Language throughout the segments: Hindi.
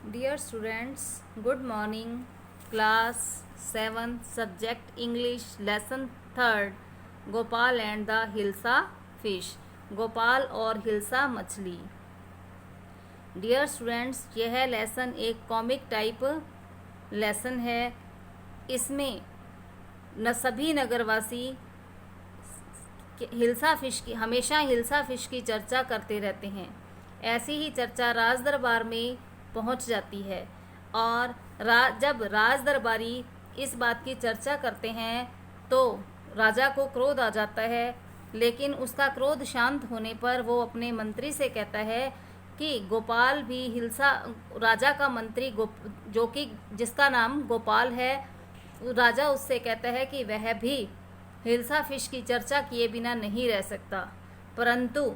Dear students, good morning. Class 7, subject English, lesson 3rd. Gopal and the hilsa fish. Gopal और हिल्सा मछली. डियर स्टूडेंट्स, यह लेसन एक कॉमिक टाइप लेसन है. इसमें न सभी नगरवासी हिल्सा फिश की हमेशा हिल्सा फिश की चर्चा करते रहते हैं. ऐसी ही चर्चा राज दरबार में पहुंच जाती है और जब राज दरबारी इस बात की चर्चा करते हैं तो राजा को क्रोध आ जाता है. लेकिन उसका क्रोध शांत होने पर वो अपने मंत्री से कहता है कि गोपाल भी हिल्सा राजा का मंत्री जो कि जिसका नाम गोपाल है, राजा उससे कहता है कि वह भी हिल्सा फिश की चर्चा किए बिना नहीं रह सकता. परंतु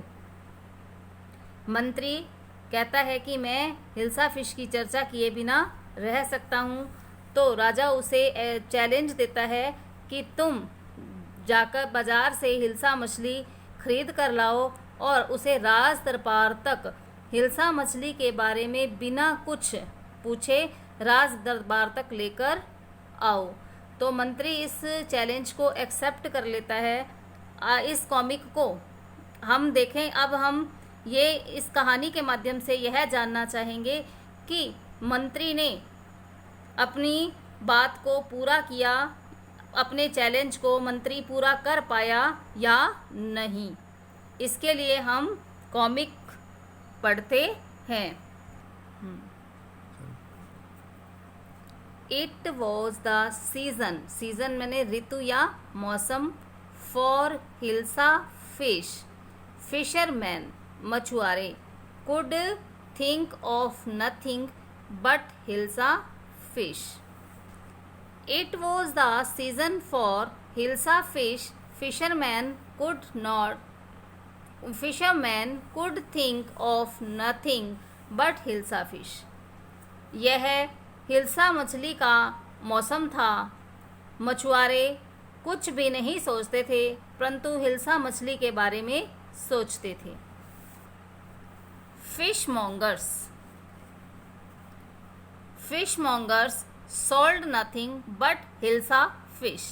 मंत्री कहता है कि मैं हिल्सा फिश की चर्चा किए बिना रह सकता हूँ. तो राजा उसे चैलेंज देता है कि तुम जाकर बाजार से हिल्सा मछली खरीद कर लाओ और उसे राज दरबार तक हिल्सा मछली के बारे में बिना कुछ पूछे राज दरबार तक लेकर आओ. तो मंत्री इस चैलेंज को एक्सेप्ट कर लेता है. इस कॉमिक को हम देखें. अब हम ये इस कहानी के माध्यम से यह जानना चाहेंगे कि मंत्री ने अपनी बात को पूरा किया, अपने चैलेंज को मंत्री पूरा कर पाया या नहीं. इसके लिए हम कॉमिक पढ़ते हैं. इट वॉज द सीजन मैंने ऋतु या मौसम. फॉर हिल्सा फिश, फिशरमैन मछुआरे. Could think of nothing but hilsa fish. It was the season for hilsa fish. Fisherman could think of nothing but hilsa fish. यह हिल्सा मछली का मौसम था. मछुआरे कुछ भी नहीं सोचते थे परंतु हिल्सा मछली के बारे में सोचते थे. Fishmongers sold nothing but hilsa fish.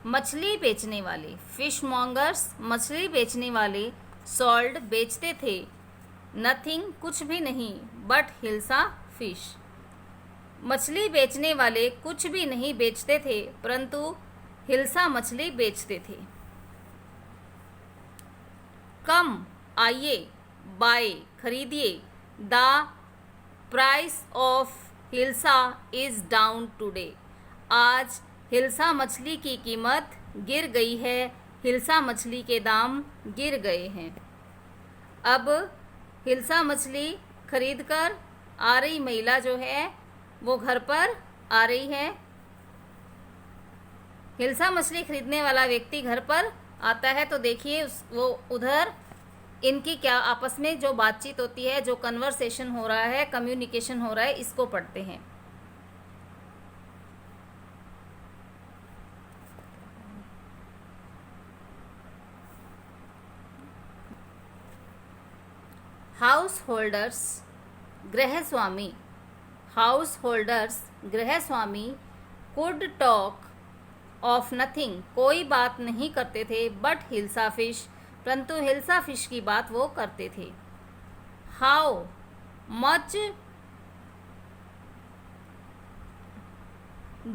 मछली बेचने वाले, फिशमोंगर्स मछली बेचने वाले, सोल्ड बेचते थे, नथिंग कुछ भी नहीं, बट हिल्सा फिश मछली बेचने वाले कुछ भी नहीं बेचते थे परंतु हिल्सा मछली बेचते थे. कम आइए, बाय खरीदिए. The price of hilsa is down today. आज हिल्सा मछली की कीमत गिर गई है. हिल्सा मछली के दाम गिर गए हैं. अब हिल्सा मछली खरीदकर आ रही महिला जो है वो घर पर आ रही है. हिल्सा मछली खरीदने वाला व्यक्ति घर पर आता है तो देखिए वो उधर इनकी क्या आपस में जो बातचीत होती है, जो कन्वर्सेशन हो रहा है, कम्युनिकेशन हो रहा है, इसको पढ़ते हैं. हाउस गृह स्वामी कुड टॉक ऑफ नथिंग, कोई बात नहीं करते थे, बट हिल्सा फिश, परंतु हिल्सा फिश की बात वो करते थे. हाउ मच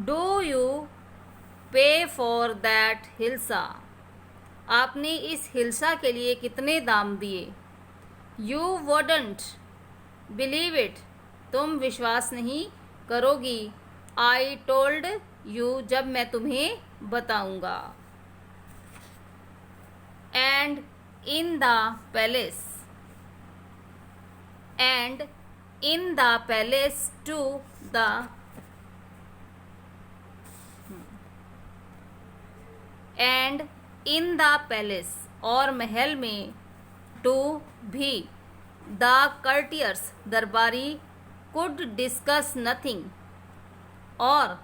डू यू पे फॉर दैट हिल्सा, आपने इस हिल्सा के लिए कितने दाम दिए. यू वुडंट बिलीव इट, तुम विश्वास नहीं करोगी. आई टोल्ड यू, जब मैं तुम्हें बताऊंगा. And in the palace to the and in the palace और महल में to भी the courtiers दरबारी could discuss nothing और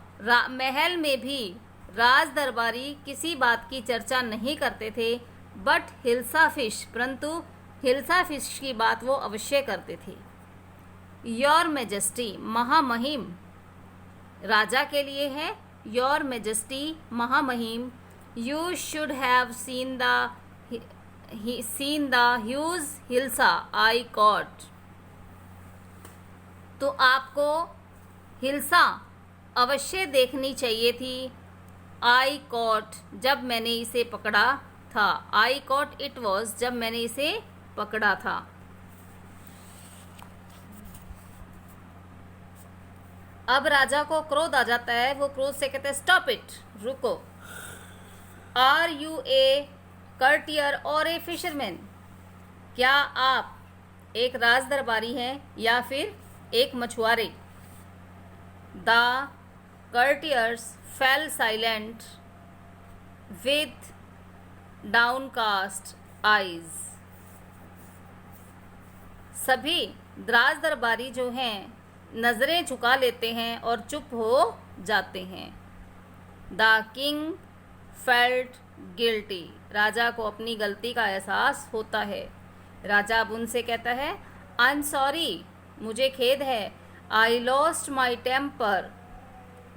महल में भी राज दरबारी किसी बात की चर्चा नहीं करते थे, बट हिल्सा फिश, परंतु हिल्सा फिश की बात वो अवश्य करते थे. योर मेजेस्टी महामहिम राजा के लिए है। योर मेजेस्टी महामहिम, you should have seen the huge hilsa I cot. तो आपको हिल्सा अवश्य देखनी चाहिए थी। आई कॉट, जब मैंने इसे पकड़ा था। आई कॉट इट वॉज, जब मैंने इसे पकड़ा था। अब राजा को क्रोध आ जाता है। वो क्रोध से कहते हैं स्टॉप इट, रुको। आर यू ए कर्टियर और ए फिशरमैन, क्या आप एक राज दरबारी हैं या फिर एक मछुआरे। The courtiers fell silent with downcast eyes. सभी राज दरबारी जो हैं नजरें झुका लेते हैं और चुप हो जाते हैं। द किंग फेल्ट गिल्टी, राजा को अपनी गलती का एहसास होता है। राजा अब उनसे कहता है आई एम सॉरी, मुझे खेद है। आई लॉस्ट माई टेम्पर,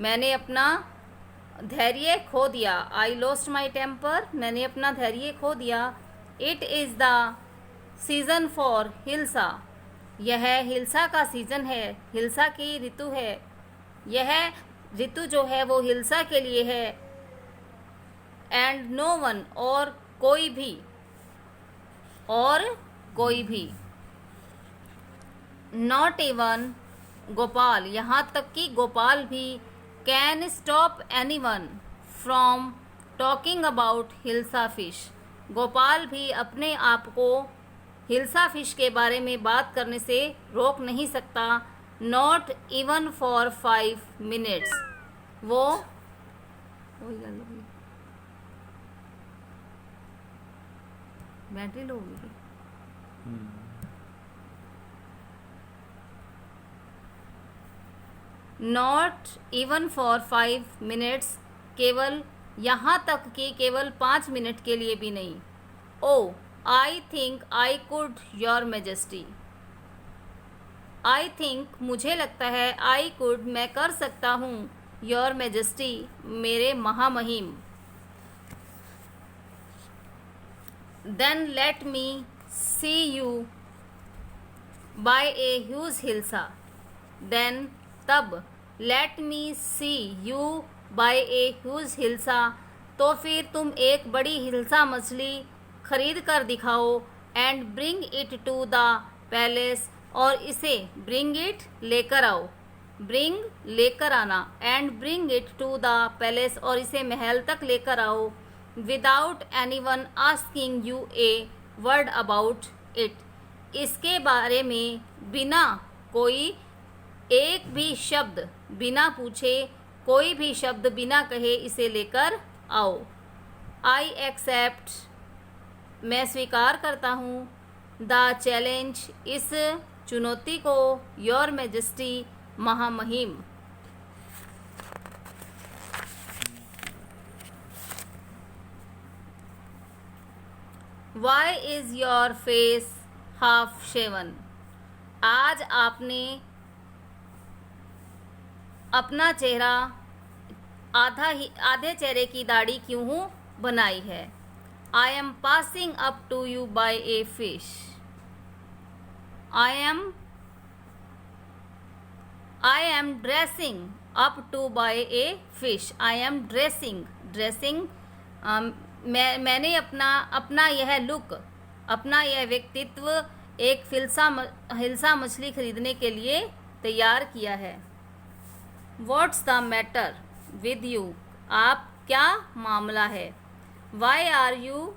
मैंने अपना धैर्य खो दिया। आई लॉस्ट माई टेम्पर, मैंने अपना धैर्य खो दिया। It is the season for hilsa, यह हिल्सा का सीजन है, हिल्सा की ऋतु है। यह ऋतु जो है वो हिल्सा के लिए है। एंड नो वन, और कोई भी, नॉट इवन गोपाल, यहाँ तक कि गोपाल भी, can stop anyone from talking about hilsa fish, Gopal भी अपने आप को हिल्सा फिश के बारे में बात करने से रोक नहीं सकता। नॉट इवन फॉर 5 मिनट्स, वो बैटरी लो होगी। नॉट इवन फॉर 5 मिनट्स, केवल यहाँ तक कि केवल 5 मिनट के लिए भी नहीं। Oh I think I could your majesty, I think मुझे लगता है, आई कुड मैं कर सकता हूँ, योर मेजेस्टी मेरे महामहिम। Then let me see you buy a huge hilsa, then तब, let me see you buy a huge hilsa, तो फिर तुम एक बड़ी हिल्सा मछली खरीद कर दिखाओ। And bring it to the palace, और इसे ब्रिंग इट लेकर आओ, ब्रिंग लेकर आना, and bring it to the palace, और इसे महल तक लेकर आओ। Without anyone asking you a word about it, इसके बारे में बिना कोई एक भी शब्द, बिना पूछे कोई भी शब्द बिना कहे इसे लेकर आओ। आई एक्सेप्ट, मैं स्वीकार करता हूँ। द चैलेंज, इस चुनौती को। योर मेजेस्टी महामहिम। Why is your face half shaven, आज आपने अपना चेहरा आधे चेहरे की दाढ़ी क्यों बनाई है। I am passing up to you buy a fish, I am dressing up to buy a fish, I am dressing, मैंने अपना यह लुक, अपना यह व्यक्तित्व एक हिल्सा मछली खरीदने के लिए तैयार किया है। What's the matter with you, आप क्या मामला है। Why are you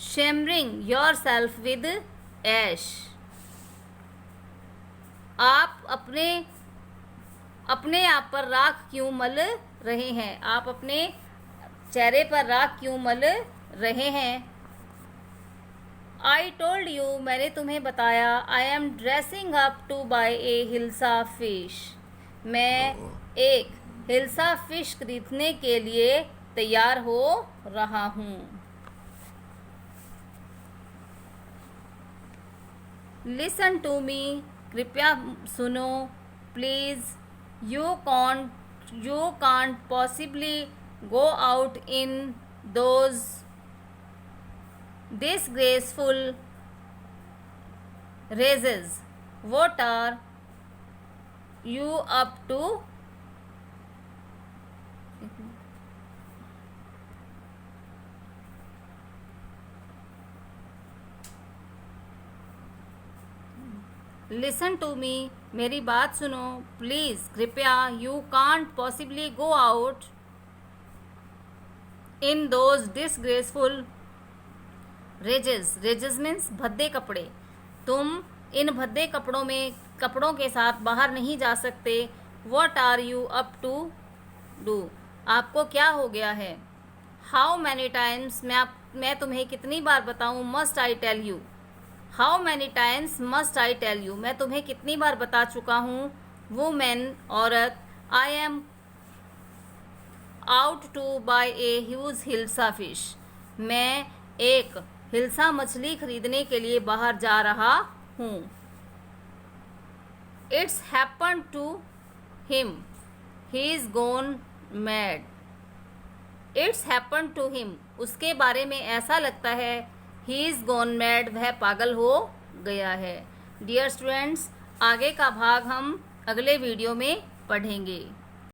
smearing yourself with ash, आप अपने आप पर राख क्यों मल रहे हैं, आप अपने चेहरे पर राख क्यों मल रहे हैं। आई टोल्ड यू, मैंने तुम्हें बताया। I am dressing up to buy a hilsa fish, मैं एक हिल्सा फिश खरीदने के लिए तैयार हो रहा हूँ। लिसन टू मी, कृपया सुनो, please, you can't possibly go out in those disgraceful races. What are you up to? Listen to me, मेरी बात सुनो, प्लीज, कृपया, you can't possibly go out in those disgraceful rags. Rags means भद्दे कपड़े। तुम इन भद्दे कपड़ों के साथ बाहर नहीं जा सकते। What are you up to do, आपको क्या हो गया है। हाउ मैनी टाइम्स, मैं तुम्हें कितनी बार बताऊं। Must I tell you, how many times must I tell you, मैं तुम्हें कितनी बार बता चुका हूँ। वुमेन, औरत। I am out to buy a huge hilsa fish, मैं एक हिल्सा मछली खरीदने के लिए बाहर जा रहा हूँ। It's happen to him, he is gone mad. It's happen to him, उसके बारे में ऐसा लगता है। ही इज गोन मैड, वह पागल हो गया है। डियर स्टूडेंट्स, आगे का भाग हम अगले वीडियो में पढ़ेंगे।